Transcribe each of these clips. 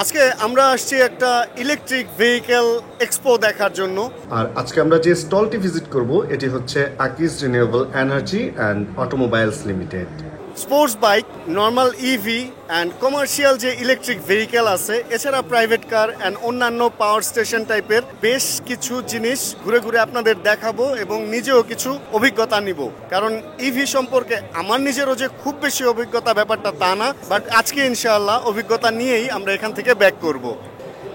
আজকে আমরা আসছি একটা ইলেকট্রিক ভেহিকেল এক্সপো দেখার জন্য। আর আজকে আমরা যে স্টলটি ভিজিট করব এটি হচ্ছে Akij renewable energy and automobiles limited. Sports bike, normal EV and commercial যে ইলেকট্রিক ভেহিকেল আছে, এছাড়া প্রাইভেট কার অ্যান্ড অন্যান্য পাওয়ার স্টেশন টাইপের বেশ কিছু জিনিস ঘুরে ঘুরে আপনাদের দেখাবো এবং নিজেও কিছু অভিজ্ঞতা নিব। কারণ ইভি সম্পর্কে আমার নিজেরও যে খুব বেশি অভিজ্ঞতা ব্যাপারটা তা না, বাট আজকে ইনশাআল্লাহ অভিজ্ঞতা নিয়েই আমরা এখান থেকে ব্যাক করব।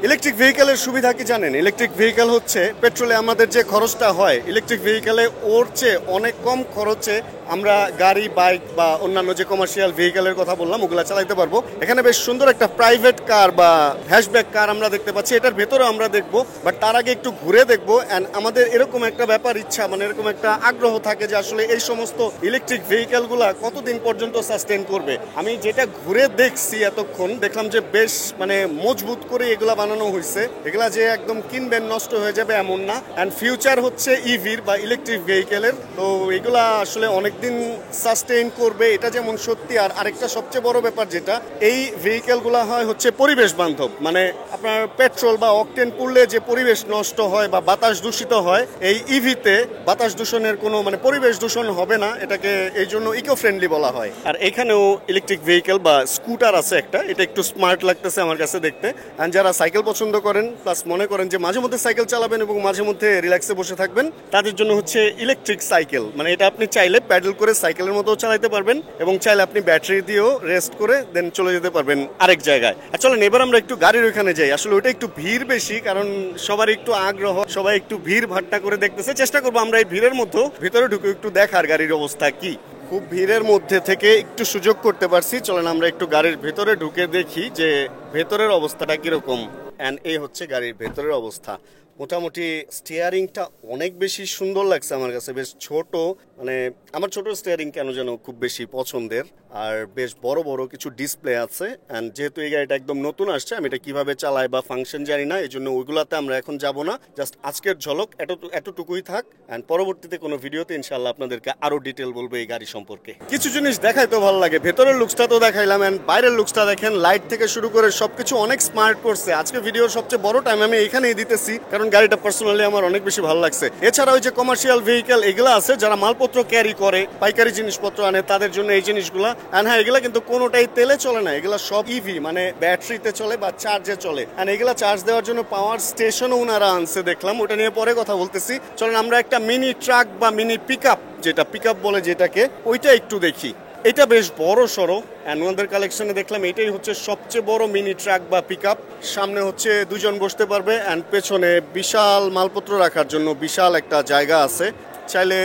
ইলেকট্রিক ভেহিকেলের সুবিধা কি জানেন? ইলেকট্রিক ভেহিকেল হচ্ছে পেট্রোলে আমাদের যে খরচটা হয়, ইলেকট্রিক ভেহিকেলে ওর চেয়ে অনেক কম খরচে আমরা গাড়ি, বাইক বা অন্যান্য যে কমার্শিয়াল ভেহিকেলের কথা বললাম ওগুলা চালাতে পারবো। এখানে বেশ সুন্দর একটা প্রাইভেট কার বা হ্যাশব্যাক কার আমরা দেখতে পাচ্ছি, এটার ভেতরে আমরা দেখবো, বাট তার আগে একটু ঘুরে দেখবো। অ্যান্ড আমাদের এরকম একটা ব্যাপার ইচ্ছা, মানে এরকম একটা আগ্রহ থাকে যে আসলে এই সমস্ত ইলেকট্রিক ভেহিকেলগুলা কতদিন পর্যন্ত সাস্টেন করবে। আমি যেটা ঘুরে দেখছি এতক্ষণ, দেখলাম যে বেশ মানে মজবুত করে এগুলা বানানো হয়েছে। এগুলা যে একদম কিনবেন নষ্ট হয়ে যাবে এমন না। অ্যান্ড ফিউচার হচ্ছে ইভির বা ইলেকট্রিক ভেহিকেলের, তো এগুলা আসলে অনেকদিন সাস্টেইন করবে, এটা যেমন সত্যি। আর আরেকটা সবচেয়ে বড় ব্যাপার যেটা, এই ভেহিকেলগুলো হয় হচ্ছে পরিবেশ বান্ধব। মানে আপনার পেট্রোল বা অকটেন পুড়লে যে পরিবেশ নষ্ট হয় বা বাতাস দূষিত হয়, এই ইভিতে বাতাস দূষণের কোনো মানে পরিবেশ দূষণ হবে না, এটাকে এই জন্য ইকো ফ্রেন্ডলি বলা হয়। আর এখানেও ইলেকট্রিক ভেহিকেল বা স্কুটার আছে একটা, এটা একটু স্মার্ট লাগতেছে আমার কাছে দেখতে। আর যারা সাইকেল পছন্দ করেন প্লাস মনে করেন যে মাঝে মধ্যে সাইকেল চালাবেন এবং মাঝে মধ্যে রিল্যাক্সে বসে থাকবেন, তাদের জন্য হচ্ছে ইলেকট্রিক সাইকেল। মানে এটা আপনি চাইলে প্যাডেল করে সাইকেলের মতো চালাতে পারবেন এবং চাইলে আপনি ব্যাটারি দিয়েও রেস্ট করে দেন চলে যেতে পারবেন আরেক জায়গায়। আর চলেন এবার আমরা একটু গাড়ির ওইখানে যাই। আসলে ওইটা একটু ভিড় বেশি, কারণ সবার একটু আগ্রহ, সবাই একটু ভিড় ভাট্টা করে দেখতেছে। চেষ্টা করবো আমরা এই ভিড়ের মধ্যে ভিতরে ঢুকে একটু দেখার গাড়ির অবস্থা কি। খুব ভিড়ের মধ্যে থেকে একটু সুযোগ করতে পারছি। চলেন আমরা একটু গাড়ির ভেতরে ঢুকে দেখি যে ভেতরের অবস্থাটা কিরকম। অ্যান্ড এই হচ্ছে গাড়ির ভেতরের অবস্থা। মোটামুটি স্টিয়ারিংটা অনেক বেশি সুন্দর লাগছে আমার কাছে, বেশ ছোট। মানে আমার ছোট স্টিয়ারিং কেন যেন খুব বেশি পছন্দের। আর বেশ বড় বড় কিছু ডিসপ্লে আছে। অ্যান্ড যেহেতু এই গাড়িটা একদম নতুন আসছে, আমি এটা কিভাবে চালাই বা ফাংশন জানি না, এই জন্য ওইগুলাতে আমরা এখন যাব না। জাস্ট আজকের ঝলক এতটুকুই থাক। অ্যান্ড পরবর্তীতে কোনো ভিডিওতে ইনশাল্লাহ আপনাদেরকে আরো ডিটেল বলবো এই গাড়ি সম্পর্কে। কিছু জিনিস দেখাই তো ভালো লাগে, ভেতরের লুকসটা তো দেখাইলাম, অ্যান্ড বাইরের লুকসটা দেখেন, লাইট থেকে শুরু করে সবকিছু অনেক স্মার্ট করছে। আজকে ভিডিওর সবচেয়ে বড় টাইম আমি এখানেই দিতেছি, কারণ গাড়িটা পার্সোনালি আমার অনেক বেশি ভালো লাগছে। এছাড়া ওই যে কমার্শিয়াল ভেহিকেল এগুলো আছে, যারা মালপত্র ক্যারি করে, পাইকারি জিনিসপত্র আনে, তাদের জন্য এই জিনিসগুলা। অ্যান্ড হ্যাঁ, এগুলা কিন্তু কোনোটাই তেলে চলে না, এগুলা সব ইভি মানে ব্যাটারিতে চলে বা চার্জে চলে। অ্যান্ড এগুলা চার্জ দেওয়ার জন্য পাওয়ার স্টেশনও ওনারা আনছে দেখলাম, ওটা নিয়ে পরে কথা বলতেছি। চলেন আমরা একটা মিনি ট্রাক বা মিনি পিকআপ, যেটা পিকআপ বলে যেটাকে, ওইটা একটু দেখি। এটা বেশ বড় সড়ো। অ্যান্ড ওনাদের কালেকশনে দেখলাম এটাই হচ্ছে সবচেয়ে বড় মিনি ট্রাক বা পিকআপ। সামনে হচ্ছে দুজন বসতে পারবে, অ্যান্ড পেছনে বিশাল মালপত্র রাখার জন্য বিশাল একটা জায়গা আছে। চাইলে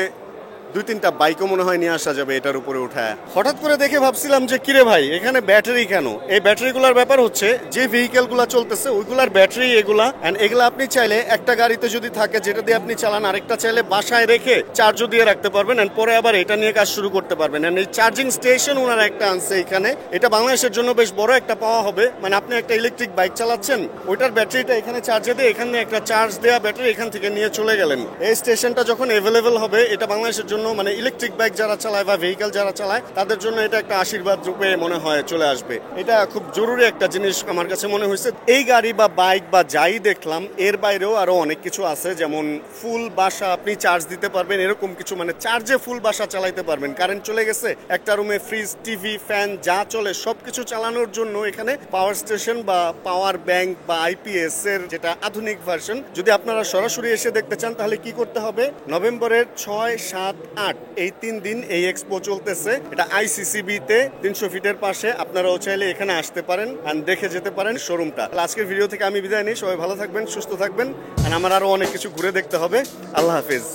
2-3টা বাইকও মনে হয় নিয়ে আসা যাবে এটার উপরে উঠায়। হঠাৎ করে দেখে ভাবছিলাম যে কিরে ভাই, এখানে ব্যাটারি কেন? এই ব্যাটারিগুলোর ব্যাপার হচ্ছে যে ভেহিকেলগুলো চলতেছে ওইগুলার ব্যাটারি এগুলা। অ্যান্ড এগুলা আপনি চাইলে একটা গাড়িতে যদি থাকে যেটা দিয়ে আপনি চালান, আরেকটা চাইলে বাসায় রেখে চার্জও দিয়ে রাখতে পারবেন, অ্যান্ড পরে আবার এটা নিয়ে কাজ শুরু করতে পারবেন। অ্যান্ড এই চার্জিং স্টেশন ওনারা একটা আনছে এখানে, এটা বাংলাদেশের জন্য বেশ বড় একটা পাওয়া হবে। মানে আপনি একটা ইলেকট্রিক বাইক চালাচ্ছেন, ওইটার ব্যাটারিটা এখানে চার্জে দিয়ে এখানে একটা চার্জ দেওয়া ব্যাটারি এখান থেকে নিয়ে চলে গেলেন। এই স্টেশনটা যখন অ্যাভেলেবেল হবে, এটা বাংলাদেশের জন্য মানে ইলেকট্রিক বাইক যারা চালায় বা ভেহিকেল যারা চালায় তাদের জন্য এটা একটা আশীর্বাদ রূপে মনে হয় চলে আসবে। এটা খুব জরুরি একটা জিনিস আমার কাছে মনে হয়েছে। এই গাড়ি বা বাইক বা যাই দেখলাম, এর বাইরেও আরো অনেক কিছু আছে, যেমন ফুল বাসা আপনি চার্জ দিতে পারবেন, এরকম কিছু মানে চার্জে ফুল বাসা চালাইতে পারবেন। কারেন্ট চলে গেছে, একটা রুমে ফ্রিজ, টিভি, ফ্যান যা চলে সবকিছু চালানোর জন্য এখানে পাওয়ার স্টেশন বা পাওয়ার ব্যাংক বা আইপিএস এর যেটা আধুনিক ভার্সন। যদি আপনারা সরাসরি এসে দেখতে চান তাহলে কি করতে হবে, নভেম্বরের 6, 7, 8 এই 3 দিন এই এক্সপো চলতেছে। এটা আইসিসিবি তে 300 ফিটের পাশে। আপনারাও চাইলে এখানে আসতে পারেন আর দেখে যেতে পারেন শোরুমটা। আজকের ভিডিও থেকে আমি বিদায় নিই, সবাই ভালো থাকবেন, সুস্থ থাকবেন। আর আমার আরো অনেক কিছু ঘুরে দেখতে হবে। আল্লাহ হাফেজ।